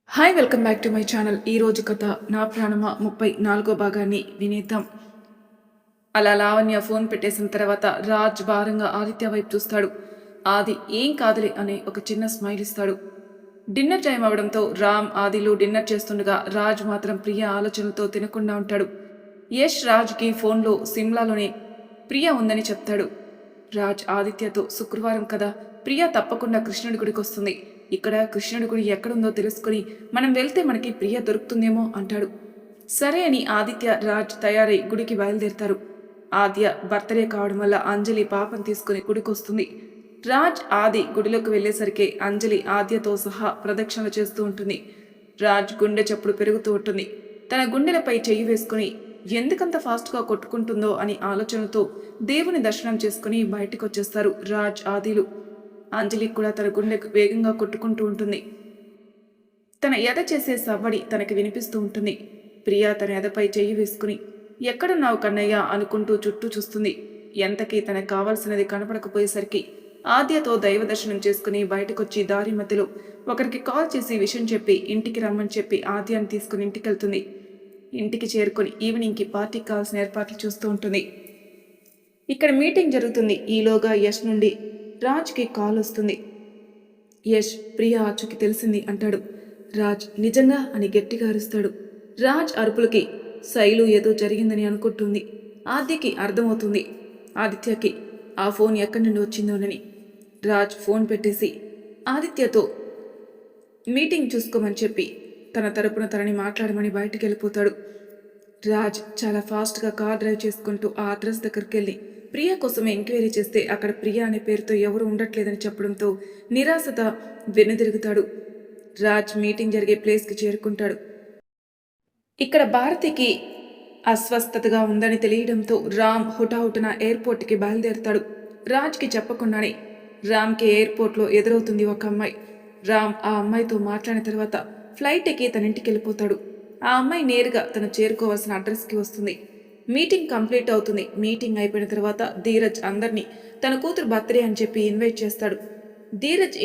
Hi welcome back to my channel. ఈరోజు కథ నా ప్రాణమ 34 భాగాన్ని వినేద్దాం. అలా లావణ్య ఫోన్ పెట్టేసిన తర్వాత రాజ్ భారంగా ఆదిత్య వైపు చూస్తాడు. ఆది ఏం కాదులే అనే ఒక చిన్న స్మైల్ ఇస్తాడు. డిన్నర్ టైం అవడంతో రామ్ ఆదిలు డిన్నర్ చేస్తుండగా రాజ్ మాత్రం ప్రియ ఆలోచనలతో తినకుండా ఉంటాడు. యష్ రాజ్కి ఫోన్లో సిమ్లాలోనే ప్రియ ఉందని చెప్తాడు. రాజ్ ఆదిత్యతో శుక్రవారం కదా, ప్రియ తప్పకుండా కృష్ణుడి గుడికి వస్తుంది. ఇక్కడ కృష్ణుడి గుడి ఎక్కడుందో తెలుసుకుని మనం వెళ్తే మనకి ప్రియ దొరుకుతుందేమో అంటాడు. సరే అని ఆదిత్య రాజ్ తయారై గుడికి బయలుదేరుతారు. ఆద్య బర్త్డే కావడం వల్ల అంజలి పాపం తీసుకుని గుడికొస్తుంది. రాజ్ ఆది గుడిలోకి వెళ్లేసరికి అంజలి ఆద్యతో సహా ప్రదక్షిణలు చేస్తూ ఉంటుంది. రాజ్ గుండె చప్పుడు పెరుగుతూ ఉంటుంది. తన గుండెలపై చెయ్యి వేసుకుని ఎందుకంత ఫాస్ట్గా కొట్టుకుంటుందో అని ఆలోచనతో దేవుని దర్శనం చేసుకుని బయటకు వచ్చేస్తారు రాజ్ ఆదిలు. అంజలికి కూడా తన గుండె వేగంగా కొట్టుకుంటూ ఉంటుంది. తన ఎద చేసే సవ్వడి తనకి వినిపిస్తూ ఉంటుంది. ప్రియా తన ఎదపై చెయ్యి వేసుకుని ఎక్కడున్నావు కన్నయ్య అనుకుంటూ చుట్టూ చూస్తుంది. ఎంతకీ తనకు కావాల్సినది కనపడకపోయేసరికి ఆద్యతో దైవ దర్శనం చేసుకుని బయటకొచ్చి దారి మధ్యలో ఒకరికి కాల్ చేసి విషయం చెప్పి ఇంటికి రమ్మని చెప్పి ఆద్యాన్ని తీసుకుని ఇంటికి వెళ్తుంది. ఇంటికి చేరుకొని ఈవినింగ్కి పార్టీకి కావాల్సిన ఏర్పాట్లు చూస్తూ ఉంటుంది. ఇక్కడ మీటింగ్ జరుగుతుంది. ఈలోగా యష్ నుండి రాజ్కి కాల్ వస్తుంది. యష్ ప్రియా ఆచుకి తెలిసింది అంటాడు. రాజ్ నిజంగా అని గట్టిగా అరుస్తాడు. రాజ్ అరుపులకి శైలు ఏదో జరిగిందని అనుకుంటుంది. ఆద్యకి అర్థమవుతుంది. ఆదిత్యకి ఆ ఫోన్ ఎక్కడి నుండి వచ్చిందోనని. రాజ్ ఫోన్ పెట్టేసి ఆదిత్యతో మీటింగ్ చూసుకోమని చెప్పి తన తరపున తనని మాట్లాడమని బయటికి వెళ్ళిపోతాడు. రాజ్ చాలా ఫాస్ట్గా కార్ డ్రైవ్ చేసుకుంటూ ఆ అడ్రస్ దగ్గరికి వెళ్ళి ప్రియా కోసమే ఎంక్వైరీ చేస్తే అక్కడ ప్రియా అనే పేరుతో ఎవరు ఉండట్లేదని చెప్పడంతో నిరాశత వెనుదిరుగుతాడు. రాజ్ మీటింగ్ జరిగే ప్లేస్కి చేరుకుంటాడు. ఇక్కడ భారతికి అస్వస్థతగా ఉందని తెలియడంతో రామ్ హుటాహుటిన ఎయిర్పోర్ట్కి బయలుదేరుతాడు. రాజ్కి చెప్పకుండానే రామ్కి ఎయిర్పోర్ట్లో ఎదురవుతుంది ఒక అమ్మాయి. రామ్ ఆ అమ్మాయితో మాట్లాడిన తర్వాత ఫ్లైట్ ఎక్కి తన ఇంటికి వెళ్ళిపోతాడు. ఆ అమ్మాయి నేరుగా తను చేరుకోవాల్సిన అడ్రస్కి వస్తుంది. మీటింగ్ కంప్లీట్ అవుతుంది. మీటింగ్ అయిపోయిన తర్వాత ధీరజ్ అందరినీ తన కూతురు బర్త్డే అని చెప్పి ఇన్వైట్ చేస్తాడు. ధీరజ్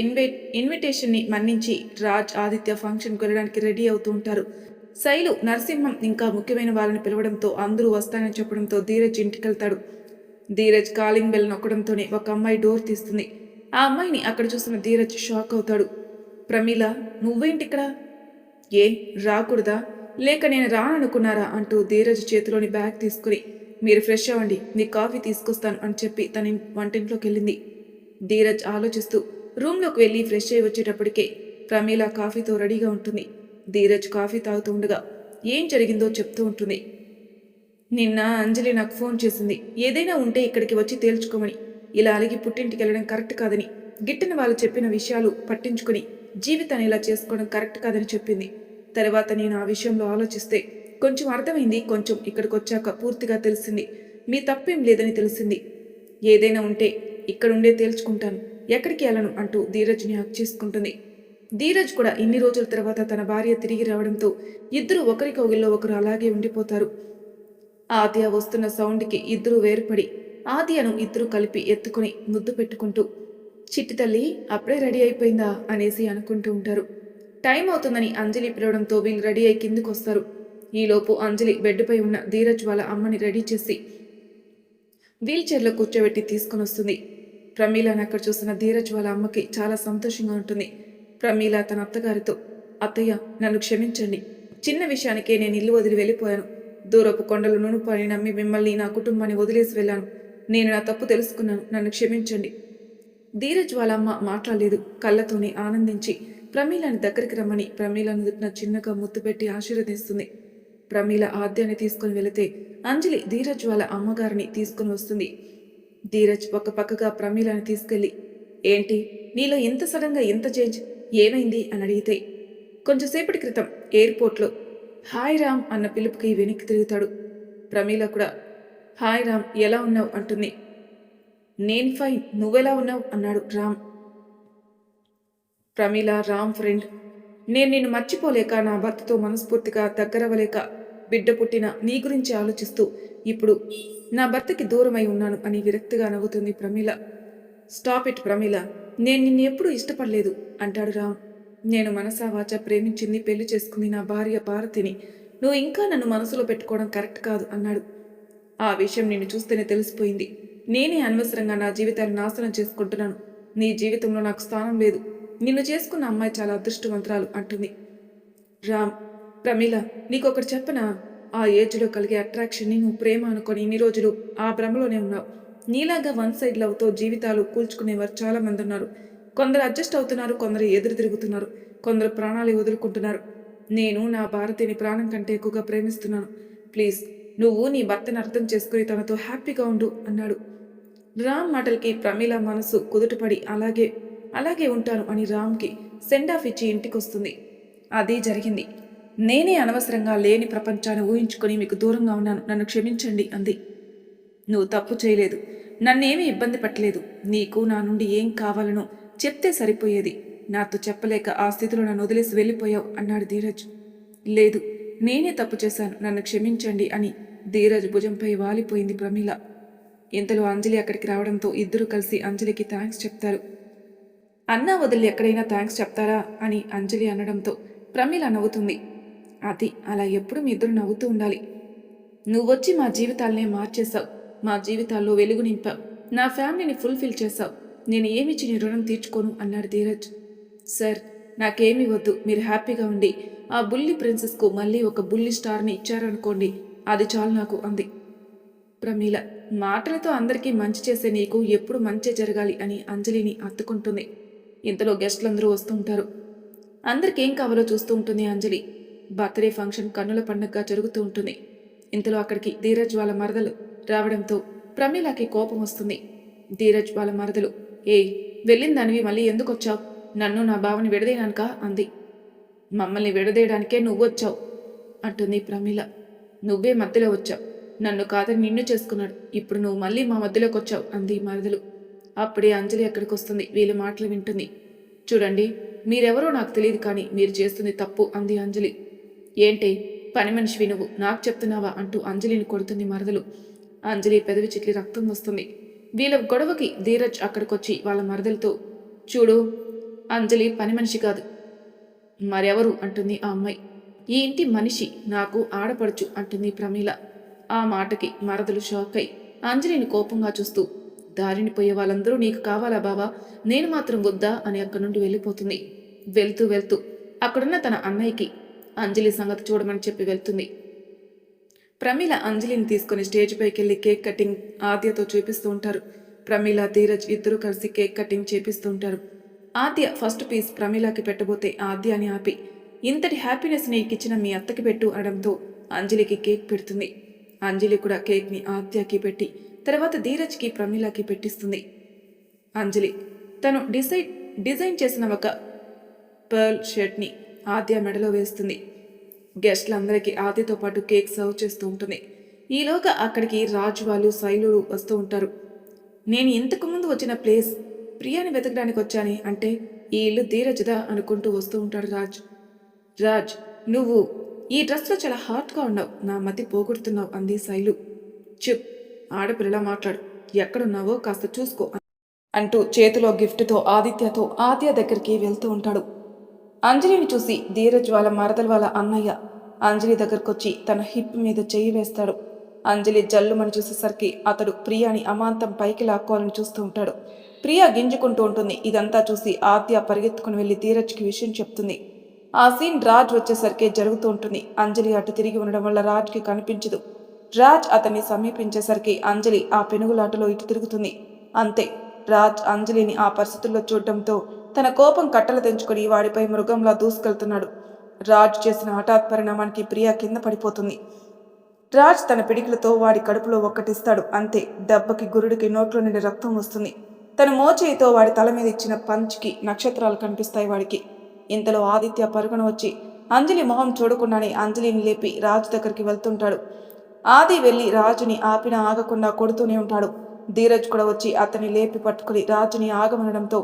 ఇన్విటేషన్ని మన్నించి రాజ్ ఆదిత్య ఫంక్షన్కి వెళ్ళడానికి రెడీ అవుతూ ఉంటారు. శైలు నరసింహం ఇంకా ముఖ్యమైన వాళ్ళని పిలవడంతో అందరూ వస్తానని చెప్పడంతో ధీరజ్ ఇంటికి వెళ్తాడు. ధీరజ్ కాలింగ్ బెల్ నొక్కడంతోనే ఒక అమ్మాయి డోర్ తీస్తుంది. ఆ అమ్మాయిని అక్కడ చూసిన ధీరజ్ షాక్ అవుతాడు. ప్రమీల, నువ్వేంటిక్కడ? ఏ రాకూడదా? లేక నేను రాననుకున్నారా అంటూ ధీరజ్ చేతిలోని బ్యాగ్ తీసుకుని మీరు ఫ్రెష్ అవ్వండి, నీ కాఫీ తీసుకొస్తాను అని చెప్పి తన వంటింట్లోకి వెళ్ళింది. ధీరజ్ ఆలోచిస్తూ రూమ్లోకి వెళ్ళి ఫ్రెష్ అయ్యి వచ్చేటప్పటికే ప్రమీల కాఫీతో రెడీగా ఉంటుంది. ధీరజ్ కాఫీ తాగుతూ ఉండగా ఏం జరిగిందో చెప్తూ ఉంటుంది. నిన్న అంజలి నాకు ఫోన్ చేసింది. ఏదైనా ఉంటే ఇక్కడికి వచ్చి తేల్చుకోమని. ఇలా అలిగి పుట్టింటికి వెళ్ళడం కరెక్ట్ కాదని, గిట్టిన వాళ్ళు చెప్పిన విషయాలు పట్టించుకుని జీవితాన్ని ఇలా చేసుకోవడం కరెక్ట్ కాదని చెప్పింది. తర్వాత నేను ఆ విషయంలో ఆలోచిస్తే కొంచెం అర్థమైంది. కొంచెం ఇక్కడికి వచ్చాక పూర్తిగా తెలిసింది. మీ తప్పేం లేదని తెలిసింది. ఏదైనా ఉంటే ఇక్కడుండే తేల్చుకుంటాను, ఎక్కడికి వెళ్ళను అంటూ ధీరజ్ని హక్ చేసుకుంటుంది. ధీరజ్ కూడా ఇన్ని రోజుల తర్వాత తన భార్య తిరిగి రావడంతో ఇద్దరు ఒకరికొగిల్లో ఒకరు అలాగే ఉండిపోతారు. ఆద్య వస్తున్న సౌండ్కి ఇద్దరూ వేరుపడి ఆద్యను ఇద్దరు కలిపి ఎత్తుకుని ముద్దు పెట్టుకుంటూ చిట్టి తల్లి అప్పుడే రెడీ అయిపోయిందా అనేసి అనుకుంటూ ఉంటారు. టైం అవుతుందని అంజలి పిలవడంతో వీళ్ళు రెడీ అయి కిందికి వస్తారు. ఈలోపు అంజలి బెడ్పై ఉన్న ధీరజ్ వాళ్ళ అమ్మని రెడీ చేసి వీల్ చైర్లో కూర్చోబెట్టి తీసుకుని వస్తుంది. ప్రమీలాని అక్కడ చూసిన ధీరజ్ వాళ్ళ అమ్మకి చాలా సంతోషంగా ఉంటుంది. ప్రమీల తన అత్తగారితో అత్తయ్య నన్ను క్షమించండి, చిన్న విషయానికే నేను ఇల్లు వదిలి వెళ్ళిపోయాను. దూరపు కొండలు నునుపని నమ్మి మిమ్మల్ని నా కుటుంబాన్ని వదిలేసి వెళ్ళాను. నేను నా తప్పు తెలుసుకున్నాను, నన్ను క్షమించండి. ధీరజ్ వాళ్ళ అమ్మ మాట్లాడలేదు. కళ్ళతోనే ఆనందించి ప్రమీలాని దగ్గరికి రమ్మని ప్రమీలను నుదుటిన చిన్నగా ముద్దు పెట్టి ఆశీర్వదిస్తుంది. ప్రమీల ఆద్యాన్ని తీసుకుని వెళితే అంజలి ధీరజ్ వాళ్ళ అమ్మగారిని తీసుకుని వస్తుంది. ధీరజ్ ఒక పక్కగా ప్రమీలాని తీసుకెళ్ళి ఏంటి నీలో ఇంత సడన్గా ఇంత చేంజ్, ఏమైంది అని అడిగితే కొంచెంసేపటి క్రితం ఎయిర్పోర్ట్లో హాయ్ రామ్ అన్న పిలుపుకి వెనక్కి తిరుగుతాడు. ప్రమీల కూడా హాయ్ రామ్ ఎలా ఉన్నావు అంటుంది. నేను ఫైన్, నువ్వెలా ఉన్నావు అన్నాడు రామ్. ప్రమీల రామ్ ఫ్రెండ్. నేను నిన్ను మర్చిపోలేక నా భర్తతో మనస్ఫూర్తిగా దగ్గరవలేక బిడ్డ పుట్టిన నీ గురించి ఆలోచిస్తూ ఇప్పుడు నా భర్తకి దూరమై ఉన్నాను అని విరక్తిగా నవ్వుతుంది ప్రమీల. స్టాప్ ఇట్ ప్రమీల, నేను నిన్ను ఎప్పుడూ ఇష్టపడలేదు అంటాడు రామ్. నేను మనసా వాచా ప్రేమించింది, పెళ్లి చేసుకుంది నా భార్య భారతిని. నువ్వు ఇంకా నన్ను మనసులో పెట్టుకోవడం కరెక్ట్ కాదు అన్నాడు. ఆ విషయం నిన్ను చూస్తేనే తెలిసిపోయింది. నేనే అనవసరంగా నా జీవితాన్ని నాశనం చేసుకుంటున్నాను. నీ జీవితంలో నాకు స్థానం లేదు. నిన్ను చేసుకున్న అమ్మాయి చాలా అదృష్టవంతురాలు అంటుంది. రామ్, ప్రమీల, నీకొకటి చెప్పనా? ఆ ఏజ్లో కలిగే అట్రాక్షన్ని నువ్వు ప్రేమ అనుకొని ఇన్ని రోజులు ఆ భ్రమలోనే ఉన్నావు. నీలాగా వన్ సైడ్ లవ్తో జీవితాలు కూల్చుకునేవారు చాలామంది ఉన్నారు. కొందరు అడ్జస్ట్ అవుతున్నారు, కొందరు ఎదురు తిరుగుతున్నారు, కొందరు ప్రాణాలు వదులుకుంటున్నారు. నేను నా భారతిని ప్రాణం కంటే ఎక్కువగా ప్రేమిస్తున్నాను. ప్లీజ్, నువ్వు నీ భర్తను అర్థం చేసుకుని తనతో హ్యాపీగా ఉండు అన్నాడు. రామ్ మాటలకి ప్రమీల మనసు కుదుటపడి అలాగే అలాగే ఉంటాను అని రామ్కి సెండ్ ఆఫ్ ఇచ్చి ఇంటికొస్తుంది. అది జరిగింది. నేనే అనవసరంగా లేని ప్రపంచాన్ని ఊహించుకొని మీకు దూరంగా ఉన్నాను, నన్ను క్షమించండి అంది. నువ్వు తప్పు చేయలేదు, నన్నేమీ ఇబ్బంది పెట్టలేదు. నీకు నా నుండి ఏం కావాలనో చెప్తే సరిపోయేది. నాతో చెప్పలేక ఆ స్థితిలో నన్ను వదిలేసి వెళ్ళిపోయావు అన్నాడు ధీరజ్. లేదు, నేనే తప్పు చేశాను, నన్ను క్షమించండి అని ధీరజ్ భుజంపై వాలిపోయింది ప్రమీల. ఇంతలో అంజలి అక్కడికి రావడంతో ఇద్దరూ కలిసి అంజలికి థ్యాంక్స్ చెప్తారు. అన్నా వదిలి ఎక్కడైనా థ్యాంక్స్ చెప్తారా అని అంజలి అనడంతో ప్రమీల నవ్వుతుంది. అది అలా ఎప్పుడు మీ ఇద్దరు నవ్వుతూ ఉండాలి. నువ్వొచ్చి మా జీవితాలనే మార్చేశావు, మా జీవితాల్లో వెలుగు నింపావు, నా ఫ్యామిలీని ఫుల్ఫిల్ చేశావు. నేను ఏమిచ్చి నీ రుణం తీర్చుకోను అన్నాడు ధీరజ్. సార్, నాకేమీ వద్దు, మీరు హ్యాపీగా ఉండి ఆ బుల్లి ప్రిన్సెస్కు మళ్ళీ ఒక బుల్లి స్టార్ని ఇచ్చారనుకోండి, అది చాలు నాకు అంది. ప్రమీల, మాటలతో అందరికీ మంచి చేసే నీకు ఎప్పుడు మంచి జరగాలి అని అంజలిని అత్తుకుంటుంది. ఇంతలో గెస్టులందరూ వస్తూ ఉంటారు. అందరికి ఏం కావాలో చూస్తూ ఉంటుంది అంజలి. బర్త్డే ఫంక్షన్ కన్నుల పండుగగా జరుగుతూ ఉంటుంది. ఇంతలో అక్కడికి ధీరజ్ వాళ్ళ మరదలు రావడంతో ప్రమీలకి కోపం వస్తుంది. ధీరజ్ వాళ్ళ మరదలు, ఏయ్, వెళ్ళిందానివి మళ్ళీ ఎందుకు వచ్చావు? నన్ను నా బావని విడదీయడానిక అంది. మమ్మల్ని విడదీయడానికే నువ్వొచ్చావు అంటుంది ప్రమీల. నువ్వే మధ్యలో వచ్చావు, నన్ను కాదని నిన్ను చేసుకున్నాడు, ఇప్పుడు నువ్వు మళ్ళీ మా మధ్యలోకి వచ్చావు అంది మరదలు. అప్పుడే అంజలి అక్కడికి వస్తుంది. వీళ్ళ మాటలు వింటుంది. చూడండి, మీరెవరో నాకు తెలియదు, కానీ మీరు చేస్తుంది తప్పు అంది అంజలి. ఏంటి పని మనిషివి నువ్వు, నాకు చెప్తున్నావా అంటూ అంజలిని కొడుతుంది మరదలు. అంజలి పెదవి చిట్లి రక్తం వస్తుంది. వీళ్ళ గొడవకి ధీరజ్ అక్కడికొచ్చి వాళ్ళ మరదలతో, చూడు, అంజలి పని మనిషి కాదు, మరెవరు అంటుంది ఆ అమ్మాయి. ఈ ఇంటి మనిషి, నాకు ఆడపడుచు అంటుంది ప్రమీల. ఆ మాటకి మరదలు షాక్ అయి అంజలిని కోపంగా చూస్తూ, దారిని పోయే వాళ్ళందరూ నీకు కావాలా బావా, నేను మాత్రం వద్దా అని అక్కడి నుండి వెళ్ళిపోతుంది. వెళ్తూ వెళ్తూ అక్కడున్న తన అన్నయ్యకి అంజలి సంగతి చూడమని చెప్పి వెళ్తుంది. ప్రమీల అంజలిని తీసుకుని స్టేజ్ పైకి వెళ్ళి కేక్ కటింగ్ ఆద్యతో చూపిస్తూ ఉంటారు. ప్రమీల, ధీరజ్ ఇద్దరూ కలిసి కేక్ కటింగ్ చేపిస్తూ ఉంటారు. ఆద్య ఫస్ట్ పీస్ ప్రమీలకి పెట్టబోతే ఆద్యాని ఆపి, ఇంతటి హ్యాపీనెస్ నీకిచ్చిన మీ అత్తకి పెట్టు అనడంతో అంజలికి కేక్ పెడుతుంది. అంజలి కూడా కేక్ని ఆద్యకి పెట్టి తర్వాత ధీరజ్కి ప్రమీలకి పెట్టిస్తుంది. అంజలి తను డిజైన్ చేసిన ఒక పర్ల్ షర్ట్ని ఆద్య మెడలో వేస్తుంది. గెస్ట్లందరికీ ఆద్యతో పాటు కేక్ సర్వ్ చేస్తూ ఉంటుంది. ఈలోగా అక్కడికి రాజు వాళ్ళు, శైలులు వస్తూ ఉంటారు. నేను ఇంతకుముందు వచ్చిన ప్లేస్ ప్రియాని వెతకడానికి వచ్చానే అంటే ఈ ఇల్లు ధీరజ్దా అనుకుంటూ వస్తూ ఉంటాడు రాజ్. రాజ్, నువ్వు ఈ డ్రెస్లో చాలా హాట్గా ఉన్నావు, నా మతి పోగొడుతున్నావు అంది శైలు. చెప్, ఆడపిల్లలా మాట్లాడు, ఎక్కడున్నావో కాస్త చూసుకో అంటూ చేతిలో గిఫ్ట్తో ఆదిత్యతో ఆద్య దగ్గరికి వెళ్తూ ఉంటాడు. అంజలిని చూసి ధీరజ్ వాళ్ళ మరదల వాళ్ళ అన్నయ్య అంజలి దగ్గరకొచ్చి తన హిప్ మీద చెయ్యి వేస్తాడు. అంజలి జల్లుమని చూసేసరికి అతడు ప్రియాని అమాంతం పైకి లాక్కోవాలని చూస్తూ ఉంటాడు. ప్రియా గింజుకుంటూ ఉంటుంది. ఇదంతా చూసి ఆద్య పరిగెత్తుకుని వెళ్ళి ధీరజ్కి విషయం చెప్తుంది. ఆ సీన్ రాజ్ వచ్చేసరికి జరుగుతూ ఉంటుంది. అంజలి అటు తిరిగి ఉండడం వల్ల రాజ్కి కనిపించదు. రాజ్ అతన్ని సమీపించేసరికి అంజలి ఆ పెనుగులాటలో ఇటు తిరుగుతుంది. అంతే, రాజ్ అంజలిని ఆ పరిస్థితుల్లో చూడటంతో తన కోపం కట్టలు తెంచుకొని వాడిపై మృగంలా దూసుకెళ్తున్నాడు. రాజ్ చేసిన హఠాత్ పరిణామానికి ప్రియా కింద పడిపోతుంది. రాజ్ తన పిడికిలతో వాడి కడుపులో ఒక్కటిస్తాడు. అంతే, దెబ్బకి గురుడికి నోట్లో నుండి రక్తం వస్తుంది. తన మోచేయితో వాడి తల మీద ఇచ్చిన పంచ్కి నక్షత్రాలు కనిపిస్తాయి వాడికి. ఇంతలో ఆదిత్య పరుగున వచ్చి అంజలి మొహం చూడకుండానే అంజలిని లేపి రాజ్ దగ్గరికి వెళ్తుంటాడు. ఆది వెళ్ళి రాజుని ఆపినా ఆగకుండా కొడుతూనే ఉంటాడు. ధీరజ్ కూడా వచ్చి అతన్ని లేపి పట్టుకుని రాజుని ఆగమనడంతో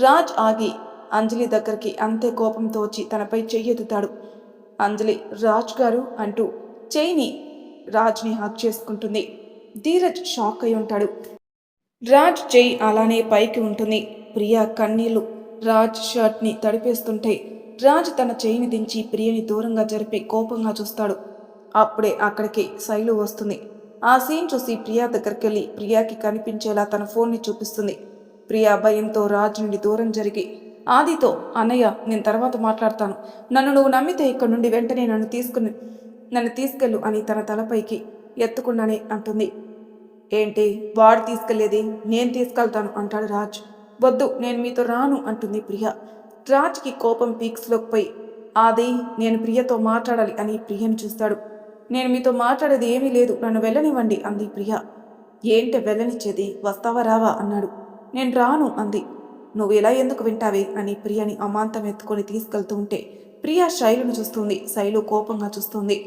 రాజ్ ఆగి అంజలి దగ్గరికి అంతే కోపంతో వచ్చి తనపై చెయ్యెత్తుతాడు. అంజలి, రాజ్ గారు అంటూ చెయ్యిని రాజ్ని హగ్ చేసుకుంటుంది. ధీరజ్ షాక్ అయి ఉంటాడు. రాజ్ చెయ్యి అలానే పైకి ఉంటుంది. ప్రియా కన్నీళ్లు రాజ్ షర్ట్ని తడిపేస్తుంటే రాజ్ తన చేయిని దించి ప్రియని దూరంగా జరిపి కోపంగా చూస్తాడు. అప్పుడే అక్కడికి శైలు వస్తుంది. ఆ సీన్ చూసి ప్రియా దగ్గరికి ప్రియాకి కనిపించేలా తన ఫోన్ని చూపిస్తుంది. ప్రియా భయంతో రాజ్ నుండి దూరం జరిగి ఆదితో, అన్నయ్య నేను తర్వాత మాట్లాడతాను, నన్ను నువ్వు నమ్మితే ఇక్కడ నుండి వెంటనే నన్ను తీసుకెళ్ళు అని తన తలపైకి ఎత్తుకున్నానే అంటుంది. ఏంటి వాడు తీసుకెళ్లేది, నేను తీసుకెళ్తాను అంటాడు రాజ్. వద్దు నేను మీతో రాను అంటుంది ప్రియ. రాజ్కి కోపం పీక్స్లోకి పోయి ఆది నేను ప్రియతో మాట్లాడాలి అని ప్రియను చూస్తాడు. నేను మీతో మాట్లాడేది ఏమీ లేదు, నన్ను వెళ్ళనివ్వండి అంది ప్రియ. ఏంటి వెళ్ళనిచ్చేది, వస్తావా రావా అన్నాడు. నేను రాను అంది. నువ్వు ఇలా ఎందుకు వింటావే అని ప్రియని అమాంతం ఎత్తుకొని తీసుకెళ్తూ ఉంటే ప్రియ శైలును చూస్తుంది. శైలు కోపంగా చూస్తుంది.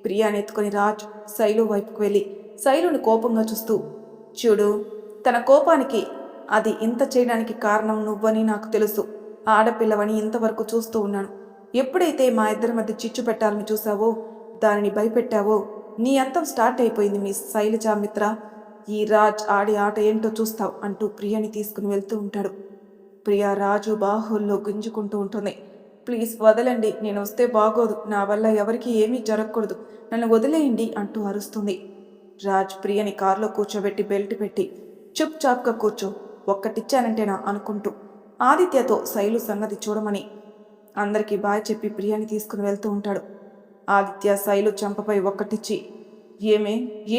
ప్రియాని ఎత్తుకొని రాజ్ శైలు వైపుకు వెళ్ళి శైలుని కోపంగా చూస్తూ, చూడు తన కోపానికి అది ఇంత చేయడానికి కారణం నువ్వని నాకు తెలుసు. ఆడపిల్లవని ఇంతవరకు చూస్తూ ఉన్నాను. ఎప్పుడైతే మా ఇద్దరి మధ్య చిచ్చు పెట్టాలని చూసావో, దానిని భయపెట్టావో, నీ అంతం స్టార్ట్ అయిపోయింది మీ శైలజా మిత్ర. ఈ రాజ్ ఆడి ఆట ఏంటో చూస్తావు అంటూ ప్రియని తీసుకుని వెళ్తూ ఉంటాడు. ప్రియా రాజు బాహుల్లో గుంజుకుంటూ ఉంటుంది. ప్లీజ్ వదలండి, నేను వస్తే బాగోదు, నా వల్ల ఎవరికి ఏమీ జరగకూడదు, నన్ను వదిలేయండి అంటూ అరుస్తుంది. రాజ్ ప్రియని కారులో కూర్చోబెట్టి బెల్ట్ పెట్టి చుప్ చాప్గా కూర్చో, ఒక్కటిచ్చానంటేనా అనుకుంటూ ఆదిత్యతో శైలు సంగతి చూడమని అందరికీ బాయ్ చెప్పి ప్రియాని తీసుకుని వెళ్తూ ఉంటాడు. ఆదిత్య శైలు చంపపై ఒక్కటిచ్చి,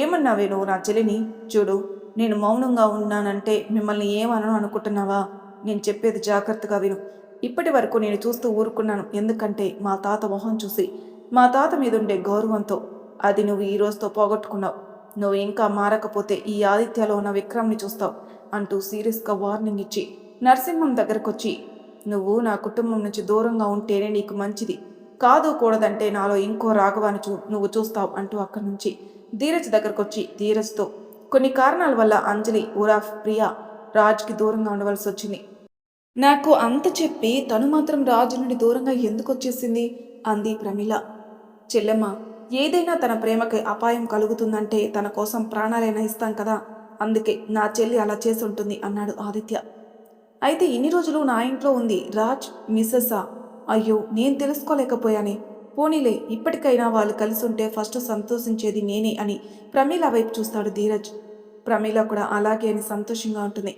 ఏమన్నావే నువ్వు నా చెల్లిని? చూడు నేను మౌనంగా ఉన్నానంటే మిమ్మల్ని ఏమనను అనుకుంటున్నావా? నేను చెప్పేది జాగ్రత్తగా విను. ఇప్పటి వరకు నేను చూస్తూ ఊరుకున్నాను, ఎందుకంటే మా తాత మొహం చూసి, మా తాత మీదుండే గౌరవంతో. అది నువ్వు ఈ రోజుతో పోగొట్టుకున్నావు. నువ్వు ఇంకా మారకపోతే ఈ ఆదిత్యలో ఉన్న విక్రమ్ని చూస్తావు అంటూ సీరియస్గా వార్నింగ్ ఇచ్చి నరసింహం దగ్గరకొచ్చి, నువ్వు నా కుటుంబం నుంచి దూరంగా ఉంటేనే నీకు మంచిది, కాదు కూడదంటే నాలో ఇంకో రాఘవాన్ని నువ్వు చూస్తావు అంటూ అక్కడి నుంచి ధీరజ్ దగ్గరకొచ్చి ధీరజ్తో కొన్ని కారణాల వల్ల అంజలి ఉరాఫ్ ప్రియా రాజ్కి దూరంగా ఉండవలసి వచ్చింది. నాకు అంత చెప్పి తను మాత్రం రాజు నుండి దూరంగా ఎందుకు వచ్చేసింది అంది ప్రమీల. చెల్లెమ్మ, ఏదైనా తన ప్రేమకి అపాయం కలుగుతుందంటే తన కోసం ప్రాణాలైనా ఇస్తాం కదా, అందుకే నా చెల్లి అలా చేసి ఉంటుంది అన్నాడు ఆదిత్య. అయితే ఇన్ని రోజులు నా ఇంట్లో ఉంది రాజ్ మిస్సెస్సా? అయ్యో నేను తెలుసుకోలేకపోయానే. పోనీలే, ఇప్పటికైనా వాళ్ళు కలిసి ఉంటే ఫస్ట్ సంతోషించేది నేనే అని ప్రమీల వైపు చూస్తాడు ధీరజ్. ప్రమీల కూడా అలాగే అని సంతోషంగా ఉంటుంది.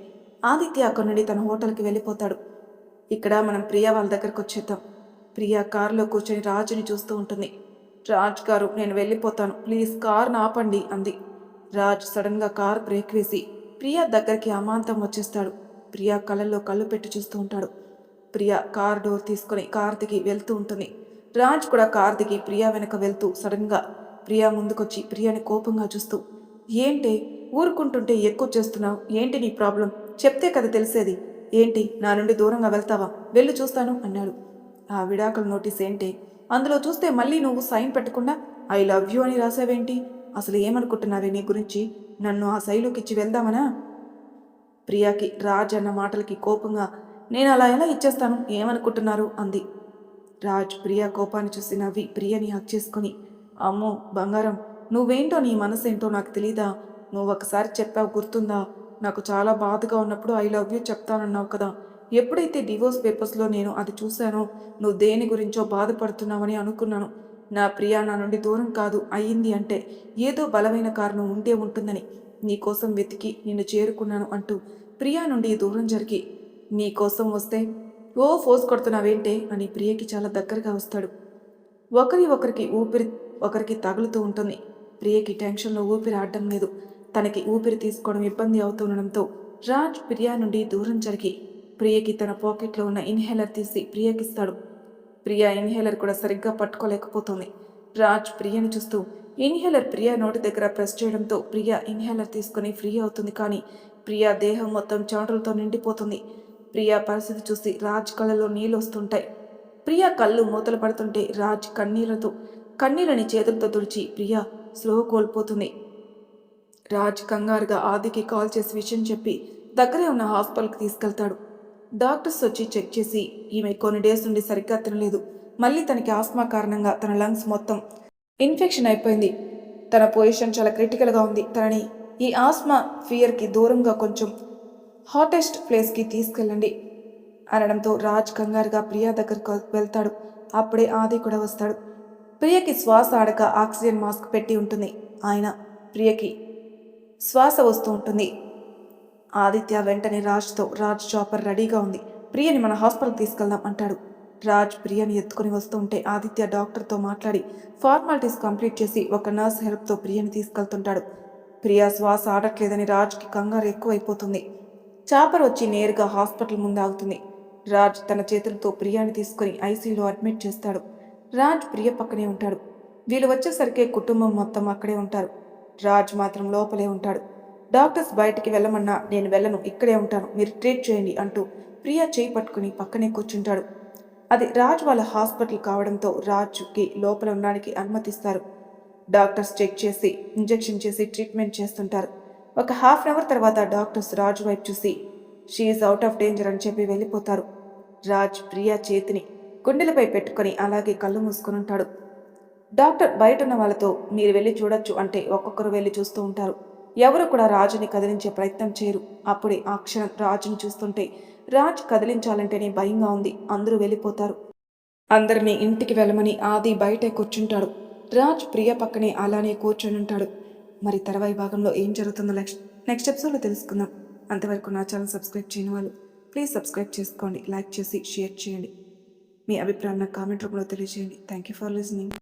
ఆదిత్య అక్కడి నుండి తన హోటల్కి వెళ్ళిపోతాడు. ఇక్కడ మనం ప్రియా వాళ్ళ దగ్గరకు వచ్చేద్దాం. ప్రియా కారులో కూర్చొని రాజుని చూస్తూ ఉంటుంది. రాజ్ గారు నేను వెళ్ళిపోతాను, ప్లీజ్ కారును ఆపండి అంది. రాజ్ సడన్గా కార్ బ్రేక్ వేసి ప్రియా దగ్గరికి అమాంతం వచ్చేస్తాడు. ప్రియా కళ్ళల్లో కళ్ళు పెట్టి చూస్తూ ఉంటాడు. ప్రియా కార్ డోర్ తీసుకుని కార్ దిగి వెళ్తూ ఉంటుంది. రాజ్ కూడా కార్ దిగి ప్రియా వెనక వెళ్తూ సడన్గా ప్రియా ముందుకొచ్చి ప్రియాని కోపంగా చూస్తూ, ఏంటి ఊరుకుంటుంటే ఎక్కువ చేస్తున్నావు, ఏంటి నీ ప్రాబ్లం, చెప్తే కదా తెలిసేది, ఏంటి నా నుండి దూరంగా వెళ్తావా, వెళ్ళి చూస్తాను అన్నాడు. ఆ విడాకుల నోటీస్ ఏంటి, అందులో చూస్తే మళ్ళీ నువ్వు సైన్ పెట్టకుండా ఐ లవ్ యూ అని రాసావేంటి, అసలు ఏమనుకుంటున్నావే నీ గురించి, నన్ను ఆ శైలుకిచ్చి వెళ్దామనా? ప్రియాకి రాజ్ అన్న మాటలకి కోపంగా, నేను అలా ఎలా ఇచ్చేస్తాను, ఏమనుకుంటున్నారు అంది. రాజ్ ప్రియా కోపాన్ని చూసి నవ్వి ప్రియని హక్ చేసుకుని, అమ్మో బంగారం, నువ్వేంటో నీ మనసేంటో నాకు తెలీదా, నువ్వు ఒకసారి చెప్పావు గుర్తుందా, నాకు చాలా బాధగా ఉన్నప్పుడు ఐ లవ్ యూ చెప్తానన్నావు కదా, ఎప్పుడైతే డివోర్స్ పేపర్స్లో నేను అది చూశానో నువ్వు దేని గురించో బాధపడుతున్నావని అనుకున్నాను. నా ప్రియా నా నుండి దూరం కాదు అయ్యింది అంటే ఏదో బలమైన కారణం ఉండే ఉంటుందని నీకోసం వెతికి నిన్ను చేరుకున్నాను అంటూ ప్రియా నుండి దూరం జరిగి, నీకోసం వస్తే ఓ ఫోర్స్ కొడుతున్నావేంటే అని ప్రియకి చాలా దగ్గరగా వస్తాడు. ఒకరికి ఊపిరి ఒకరికి తగులుతూ ఉంటుంది. ప్రియకి టెన్షన్లో ఊపిరి ఆడడం లేదు. తనకి ఊపిరి తీసుకోవడం ఇబ్బంది అవుతుండడంతో రాజ్ ప్రియా నుండి దూరం జరిగి ప్రియకి తన పాకెట్లో ఉన్న ఇన్హేలర్ తీసి ప్రియకిస్తాడు. ప్రియా ఇన్హేలర్ కూడా సరిగ్గా పట్టుకోలేకపోతుంది. రాజ్ ప్రియని చూస్తూ ఇన్హేలర్ ప్రియా నోటి దగ్గర ప్రెస్ చేయడంతో ప్రియా ఇన్హేలర్ తీసుకుని ఫ్రీ అవుతుంది. కానీ ప్రియా దేహం మొత్తం చెమటలతో నిండిపోతుంది. ప్రియా పరిస్థితి చూసి రాజ్ కళ్ళలో నీళ్ళు వస్తుంటాయి. ప్రియా కళ్ళు మూతలు పడుతుంటే రాజ్ కన్నీళ్ళని చేతులతో తుడిచి ప్రియా స్లో కోల్పోతుంది. రాజ్ కంగారుగా ఆదికి కాల్ చేసి విషయం చెప్పి దగ్గరే ఉన్న హాస్పిటల్కి తీసుకెళ్తాడు. డాక్టర్స్ వచ్చి చెక్ చేసి ఈమె కొన్ని డేస్ నుండి సరిగ్గా తినలేదు, మళ్ళీ తనకి ఆస్మా కారణంగా తన లంగ్స్ మొత్తం ఇన్ఫెక్షన్ అయిపోయింది, తన పొజిషన్ చాలా క్రిటికల్గా ఉంది, తనని ఈ ఆస్మా ఫియర్కి దూరంగా కొంచెం హాటెస్ట్ ప్లేస్కి తీసుకెళ్ళండి అనడంతో రాజ్ కంగారుగా ప్రియా దగ్గరకు వెళ్తాడు. అప్పుడే ఆది కూడా వస్తాడు. ప్రియకి శ్వాస ఆడక ఆక్సిజన్ మాస్క్ పెట్టి ఉంటుంది. ఆయన ప్రియకి శ్వాస వస్తూ ఉంటుంది. ఆదిత్య వెంటనే రాజ్తో, రాజ్ చాపర్ రెడీగా ఉంది, ప్రియని మన హాస్పిటల్కి తీసుకెళ్దాం అంటాడు. రాజ్ ప్రియని ఎత్తుకుని వస్తూ ఉంటే ఆదిత్య డాక్టర్తో మాట్లాడి ఫార్మాలిటీస్ కంప్లీట్ చేసి ఒక నర్స్ హెల్ప్తో ప్రియని తీసుకెళ్తుంటాడు. ప్రియా శ్వాస ఆడట్లేదని రాజ్కి కంగారు ఎక్కువైపోతుంది. చాపర్ వచ్చి నేరుగా హాస్పిటల్ ముందు ఆగుతుంది. రాజ్ తన చేతులతో ప్రియాని తీసుకుని ఐసీయూలో అడ్మిట్ చేస్తాడు. రాజ్ ప్రియ పక్కనే ఉంటాడు. వీళ్ళు వచ్చేసరికి కుటుంబం మొత్తం అక్కడే ఉంటారు. రాజ్ మాత్రం లోపలే ఉంటాడు. డాక్టర్స్ బయటికి వెళ్ళమన్నా నేను వెళ్ళను, ఇక్కడే ఉంటాను, మీరు ట్రీట్ చేయండి అంటూ ప్రియా చేయి పట్టుకుని పక్కనే కూర్చుంటాడు. అది రాజ్ వాళ్ళ హాస్పిటల్ కావడంతో రాజ్కి లోపల ఉండడానికి అనుమతిస్తారు. డాక్టర్స్ చెక్ చేసి ఇంజెక్షన్ చేసి ట్రీట్మెంట్ చేస్తుంటారు. ఒక హాఫ్ అన్ అవర్ తర్వాత డాక్టర్స్ రాజ్ వైపు చూసి షీఈస్ అవుట్ ఆఫ్ డేంజర్ అని చెప్పి వెళ్ళిపోతారు. రాజ్ ప్రియా చేతిని గుండెలపై పెట్టుకొని అలాగే కళ్ళు మూసుకొని ఉంటాడు. డాక్టర్ బయట ఉన్న వాళ్ళతో మీరు వెళ్ళి చూడొచ్చు అంటే ఒక్కొక్కరు వెళ్ళి చూస్తూ ఉంటారు. ఎవరు కూడా రాజుని కదిలించే ప్రయత్నం చేయరు. అప్పుడే ఆ క్షణం రాజుని చూస్తుంటే రాజ్ కదిలించాలంటేనే భయంగా ఉంది. అందరూ వెళ్ళిపోతారు. అందరినీ ఇంటికి వెళ్ళమని ఆది బయటే కూర్చుంటాడు. రాజ్ ప్రియ పక్కనే అలానే కూర్చొని ఉంటాడు. మరి తర్వాయి భాగంలో ఏం జరుగుతుందో నెక్స్ట్ ఎపిసోడ్లో తెలుసుకుందాం. అంతవరకు నా ఛానల్ సబ్స్క్రైబ్ చేయని వాళ్ళు ప్లీజ్ సబ్స్క్రైబ్ చేసుకోండి, లైక్ చేసి షేర్ చేయండి. మీ అభిప్రాయం నాకు కామెంట్ రూపంలో తెలియజేయండి. Thank you for listening.